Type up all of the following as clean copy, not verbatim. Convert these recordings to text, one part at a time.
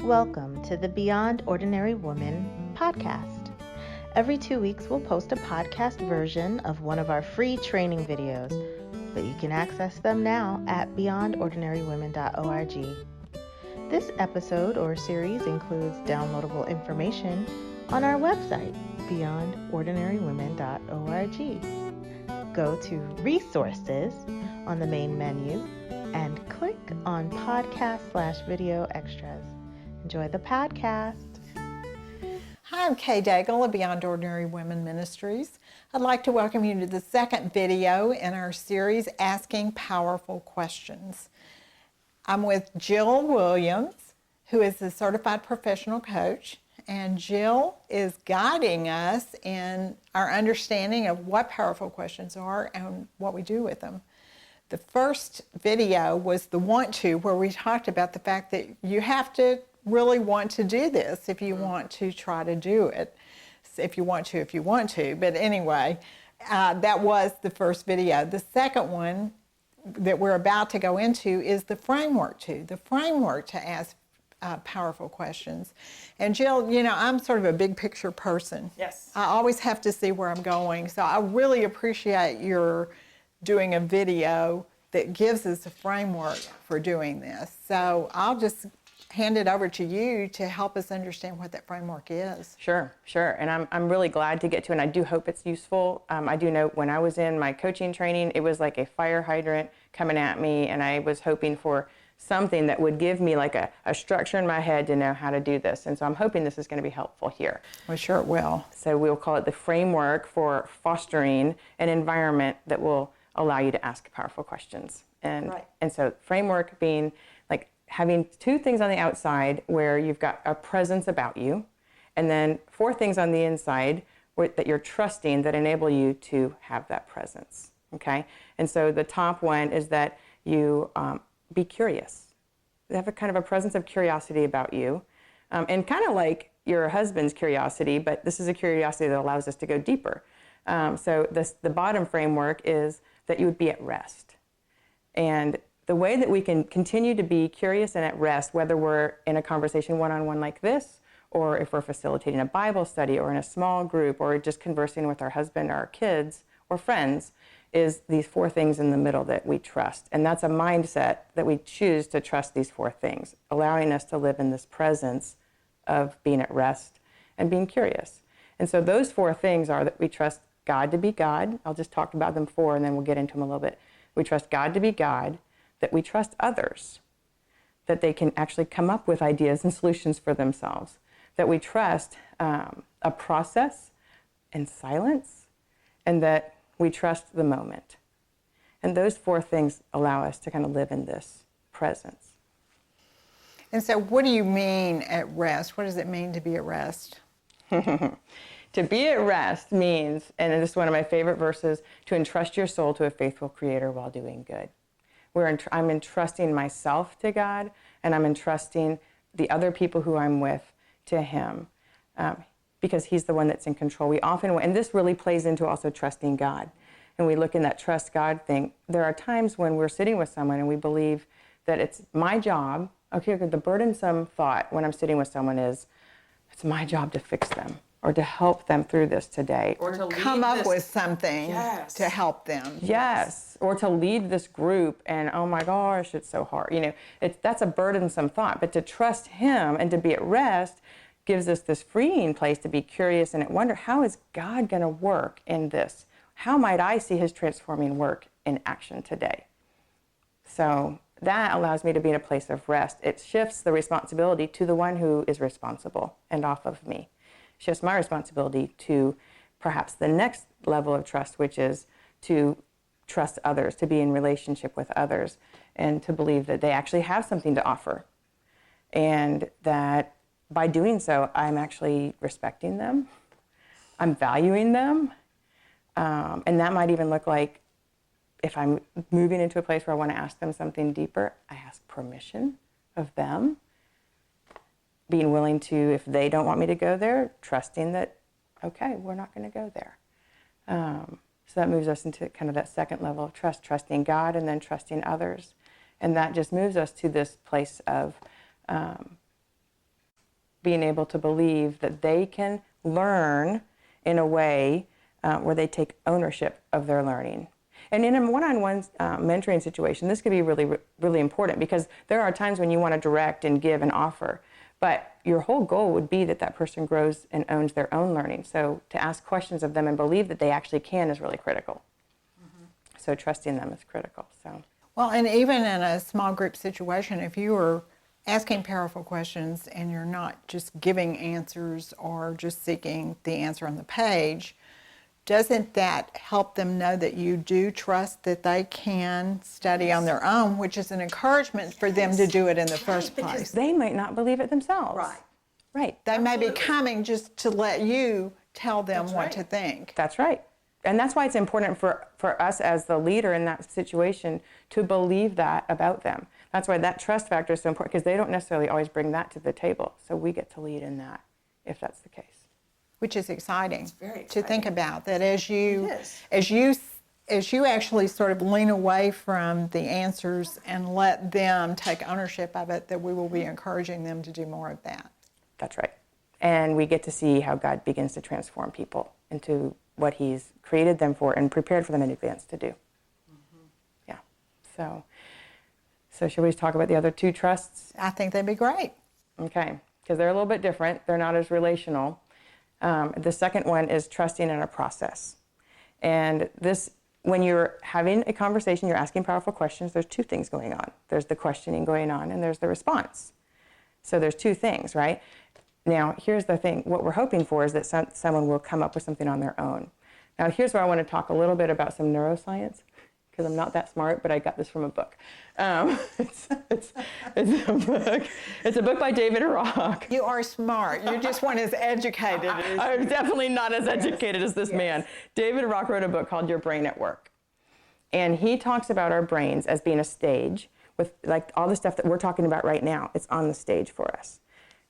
Welcome to the Beyond Ordinary Woman podcast. Every 2 weeks, we'll post a podcast version of one of our free training videos, but you can access them now at beyondordinarywomen.org. This episode or series includes downloadable information on our website, beyondordinarywomen.org. Go to Resources on the main menu and click on podcast/video extras. Enjoy the podcast. Hi, I'm Kay Daigle of Beyond Ordinary Women Ministries. I'd like to welcome you to the second video in our series, Asking Powerful Questions. I'm with Jill Wiliams, who is a certified professional coach, and Jill is guiding us in our understanding of what powerful questions are and what we do with them. The first video was the want to, where we talked about the fact that you have to really want to do this if you want to try to do it. If you want to. But anyway, that was the first video. The second one that we're about to go into is the framework to ask powerful questions. And Jill, you know, I'm sort of a big picture person. Yes. I always have to see where I'm going. So I really appreciate your doing a video that gives us a framework for doing this. So I'll just hand it over to you to help us understand what that framework is. Sure. And I'm really glad to get to it, and I do hope it's useful. I do know when I was in my coaching training, it was like a fire hydrant coming at me, and I was hoping for something that would give me like a structure in my head to know how to do this. And so I'm hoping this is going to be helpful here. Well, sure it will. So we'll call it the framework for fostering an environment that will allow you to ask powerful questions. And so framework being like having two things on the outside where you've got a presence about you, and then four things on the inside that you're trusting that enable you to have that presence, okay? And so the top one is that you be curious. You have a kind of a presence of curiosity about you, and kind of like your husband's curiosity, but this is a curiosity that allows us to go deeper. So the bottom framework is that you would be at rest. And the way that we can continue to be curious and at rest, whether we're in a conversation one-on-one like this, or if we're facilitating a Bible study, or in a small group, or just conversing with our husband or our kids or friends, is these four things in the middle that we trust. And that's a mindset that we choose to trust these four things, allowing us to live in this presence of being at rest and being curious. And so those four things are that we trust God to be God. I'll just talk about them four, and then we'll get into them a little bit. We trust God to be God, that we trust others, that they can actually come up with ideas and solutions for themselves, that we trust a process and silence, and that we trust the moment. And those four things allow us to kind of live in this presence. And so what do you mean at rest? What does it mean to be at rest? To be at rest means, and this is one of my favorite verses, to entrust your soul to a faithful Creator while doing good. I'm entrusting myself to God, and I'm entrusting the other people who I'm with to Him, because He's the one that's in control. We often, and this really plays into also trusting God. And we look in that trust God thing. There are times when we're sitting with someone and we believe that it's my job. Okay, the burdensome thought when I'm sitting with someone is, it's my job to fix them, or to help them through this today. Or to come up with something to help them. Yes, or to lead this group, and oh my gosh, it's so hard. You know, that's a burdensome thought. But to trust Him and to be at rest gives us this freeing place to be curious and wonder, how is God going to work in this? How might I see His transforming work in action today? So that allows me to be in a place of rest. It shifts the responsibility to the one who is responsible and off of me. Shifts my responsibility to perhaps the next level of trust, which is to trust others, to be in relationship with others, and to believe that they actually have something to offer. And that by doing so, I'm actually respecting them, I'm valuing them, and that might even look like, if I'm moving into a place where I want to ask them something deeper, I ask permission of them, being willing to, if they don't want me to go there, trusting that, okay, we're not going to go there. So that moves us into kind of that second level of trust, trusting God and then trusting others. And that just moves us to this place of being able to believe that they can learn in a way where they take ownership of their learning. And in a one-on-one mentoring situation, this could be really, really important, because there are times when you want to direct and give and offer, but your whole goal would be that that person grows and owns their own learning. So to ask questions of them and believe that they actually can is really critical. So trusting them is critical. So. Well, and even in a small group situation, if you are asking powerful questions and you're not just giving answers or just seeking the answer on the page, doesn't that help them know that you do trust that they can study on their own, which is an encouragement for them to do it in the first place? Because they might not believe it themselves. Right. Right. They may be coming just to let you tell them what to think. That's right. And that's why it's important for us as the leader in that situation to believe that about them. That's why that trust factor is so important, because they don't necessarily always bring that to the table. So we get to lead in that, if that's the case. Which is exciting, very to think about, that as you actually sort of lean away from the answers and let them take ownership of it, that we will be encouraging them to do more of that. That's right. And we get to see how God begins to transform people into what He's created them for and prepared for them in advance to do. Yeah. So should we talk about the other two trusts? I think that'd be great. Okay, because they're a little bit different. They're not as relational. The second one is trusting in a process. And this, when you're having a conversation, you're asking powerful questions, there's two things going on. There's the questioning going on, and there's the response. So there's two things, right? Now, here's the thing. What we're hoping for is that someone will come up with something on their own. Now, here's where I want to talk a little bit about some neuroscience, because I'm not that smart, but I got this from a book. It's a book by David Rock. You are smart. You just weren't as educated as I'm definitely not as educated as this man. David Rock wrote a book called Your Brain at Work. And he talks about our brains as being a stage with, like, all the stuff that we're talking about right now. It's on the stage for us.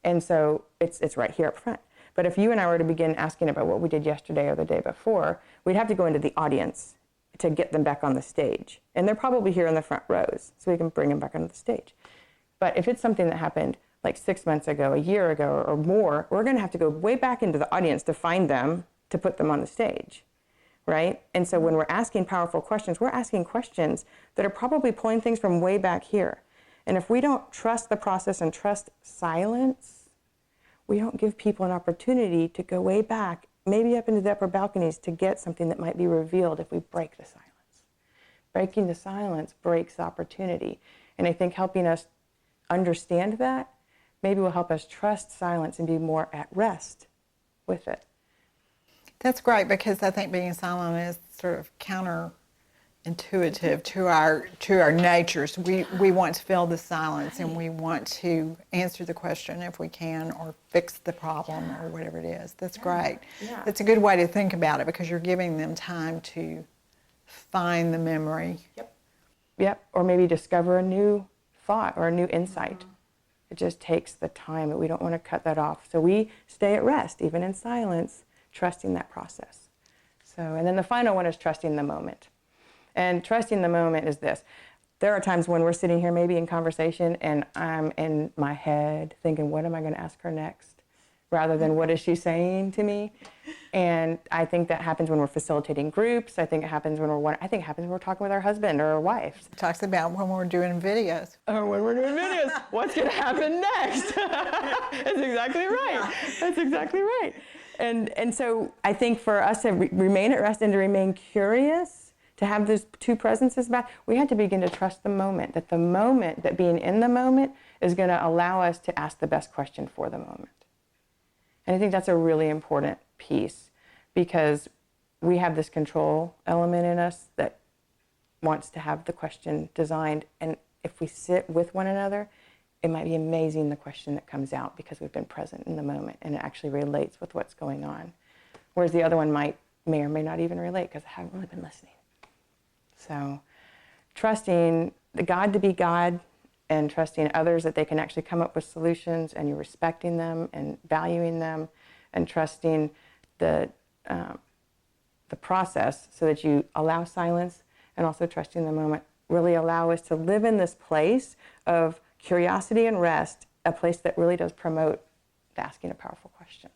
And so it's right here up front. But if you and I were to begin asking about what we did yesterday or the day before, we'd have to go into the audience to get them back on the stage. And they're probably here in the front rows, so we can bring them back onto the stage. But if it's something that happened like 6 months ago, a year ago, or more, we're going to have to go way back into the audience to find them, to put them on the stage, right? And so when we're asking powerful questions, we're asking questions that are probably pulling things from way back here. And if we don't trust the process and trust silence, we don't give people an opportunity to go way back, maybe up into the upper balconies, to get something that might be revealed if we break the silence. Breaking the silence breaks the opportunity. And I think helping us understand that maybe will help us trust silence and be more at rest with it. That's great, because I think being silent is sort of counterintuitive to our natures. We want to fill the silence, and we want to answer the question if we can, or fix the problem, or whatever it is. That's great. Yeah. That's a good way to think about it, because you're giving them time to find the memory. Yep, or maybe discover a new thought or a new insight. It just takes the time, but we don't want to cut that off. So we stay at rest, even in silence, trusting that process. So, and then the final one is trusting the moment. And trusting the moment is this. There are times when we're sitting here maybe in conversation and I'm in my head thinking, what am I going to ask her next? Rather than what is she saying to me? And I think that happens when we're facilitating groups. I think it happens when we're talking with our husband or our wife. It talks about when we're doing videos. Or when we're doing videos. What's going to happen next? That's exactly right. That's exactly right. And so I think for us to remain at rest and to remain curious, to have those two presences back, we had to begin to trust the moment, that being in the moment is going to allow us to ask the best question for the moment. And I think that's a really important piece, because we have this control element in us that wants to have the question designed. And if we sit with one another, it might be amazing the question that comes out, because we've been present in the moment and it actually relates with what's going on. Whereas the other one may or may not even relate, because I haven't really been listening. So trusting God to be God, and trusting others that they can actually come up with solutions, and you're respecting them and valuing them, and trusting the process so that you allow silence, and also trusting the moment really allow us to live in this place of curiosity and rest, a place that really does promote asking of powerful questions.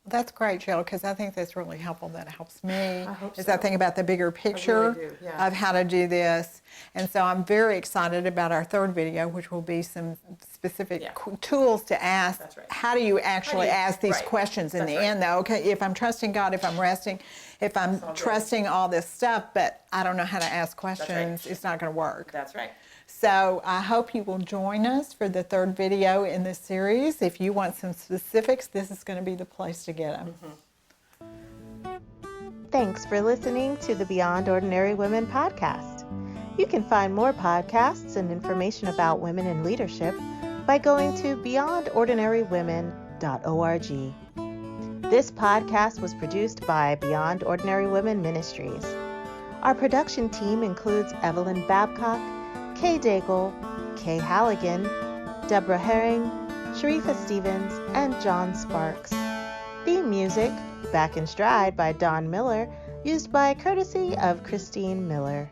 That's great, Jill, because I think that's really helpful. That helps me as so. I think about the bigger picture of how to do this. And so I'm very excited about our third video, which will be some specific tools to ask. That's right. How do you actually ask these questions in the end, though? Okay, if I'm trusting God, if I'm resting, if I'm trusting all this stuff, but I don't know how to ask questions, it's not going to work. That's right. So I hope you will join us for the third video in this series. If you want some specifics, this is going to be the place to get them. Thanks for listening to the Beyond Ordinary Women podcast. You can find more podcasts and information about women in leadership by going to beyondordinarywomen.org. This podcast was produced by Beyond Ordinary Women Ministries. Our production team includes Evelyn Babcock, Kay Daigle, Kay Halligan, Deborah Herring, Sharifa Stevens, and John Sparks. Theme music, Back in Stride by Don Miller, used by courtesy of Christine Miller.